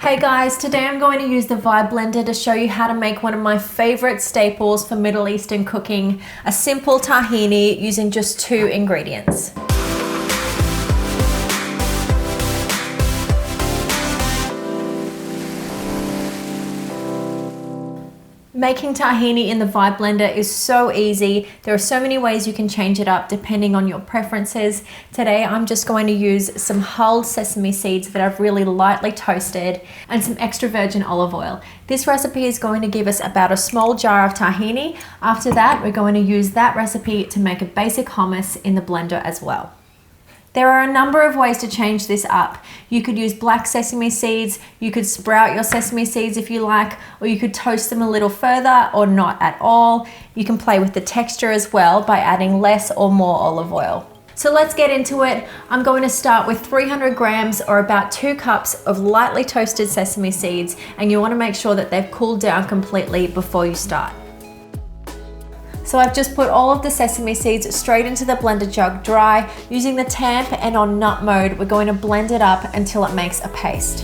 Hey guys, today I'm going to use the Vibe blender to show you how to make one of my favorite staples for Middle Eastern cooking, a simple tahini using just 2 ingredients. Making tahini in the Vibe blender is so easy. There are so many ways you can change it up depending on your preferences. Today I'm just going to use some hulled sesame seeds that I've really lightly toasted and some extra virgin olive oil. This recipe is going to give us about a small jar of tahini. After that, we're going to use that recipe to make a basic hummus in the blender as well. There are a number of ways to change this up. You could use black sesame seeds, you could sprout your sesame seeds if you like, or you could toast them a little further or not at all. You can play with the texture as well by adding less or more olive oil. So let's get into it. I'm going to start with 300 grams or about 2 cups of lightly toasted sesame seeds, and you want to make sure that they've cooled down completely before you start. So I've just put all of the sesame seeds straight into the blender jug dry. Using the tamp and on nut mode, we're going to blend it up until it makes a paste.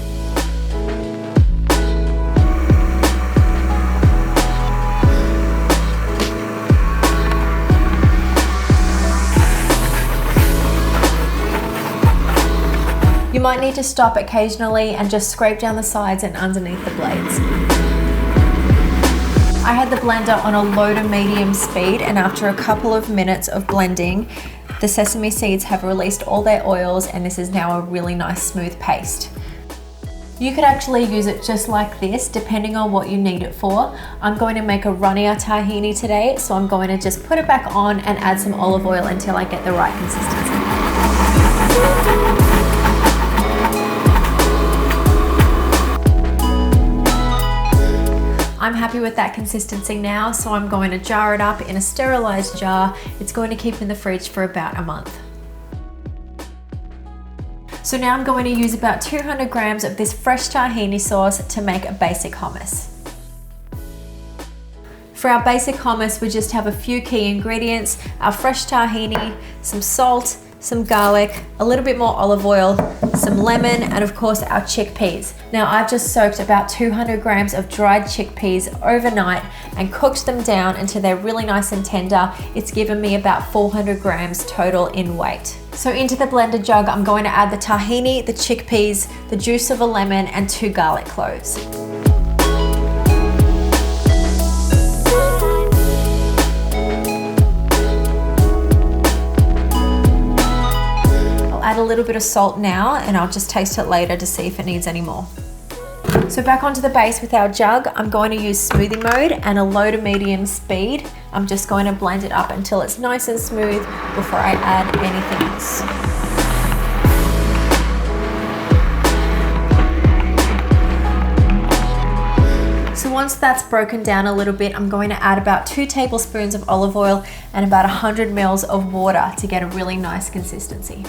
You might need to stop occasionally and just scrape down the sides and underneath the blades. I had the blender on a low to medium speed, and after a couple of minutes of blending, the sesame seeds have released all their oils and this is now a really nice smooth paste. You could actually use it just like this depending on what you need it for. I'm going to make a runnier tahini today, so I'm going to just put it back on and add some olive oil until I get the right consistency. I'm happy with that consistency now, so I'm going to jar it up in a sterilized jar. It's going to keep in the fridge for about a month. So now I'm going to use about 200 grams of this fresh tahini sauce to make a basic hummus. For our basic hummus, we just have a few key ingredients: our fresh tahini, some salt, some garlic, a little bit more olive oil, some lemon, and of course our chickpeas. Now I've just soaked about 200 grams of dried chickpeas overnight and cooked them down until they're really nice and tender. It's given me about 400 grams total in weight. So into the blender jug, I'm going to add the tahini, the chickpeas, the juice of a lemon, and 2 garlic cloves. Add a little bit of salt now, and I'll just taste it later to see if it needs any more. So back onto the base with our jug, I'm going to use smoothie mode and a low to medium speed. I'm just going to blend it up until it's nice and smooth before I add anything else. So once that's broken down a little bit, I'm going to add about 2 tablespoons of olive oil and about 100 ml of water to get a really nice consistency.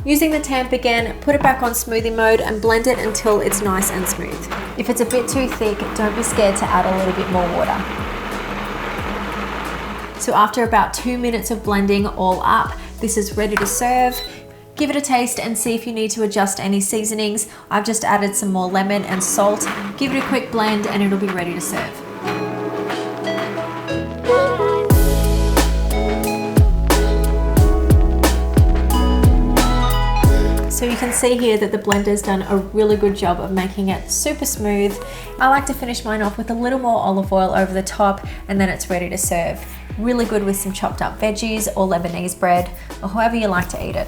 Using the tamp again, put it back on smoothie mode and blend it until it's nice and smooth. If it's a bit too thick, don't be scared to add a little bit more water. So after about 2 minutes of blending all up, this is ready to serve. Give it a taste and see if you need to adjust any seasonings. I've just added some more lemon and salt. Give it a quick blend and it'll be ready to serve. So you can see here that the blender's done a really good job of making it super smooth. I like to finish mine off with a little more olive oil over the top, and then it's ready to serve. Really good with some chopped up veggies or Lebanese bread, or however you like to eat it.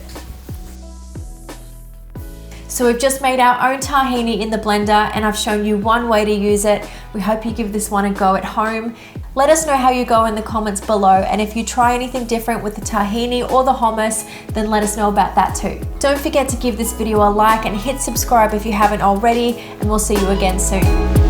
So we've just made our own tahini in the blender, and I've shown you one way to use it. We hope you give this one a go at home. Let us know how you go in the comments below, and if you try anything different with the tahini or the hummus, then let us know about that too. Don't forget to give this video a like and hit subscribe if you haven't already, and we'll see you again soon.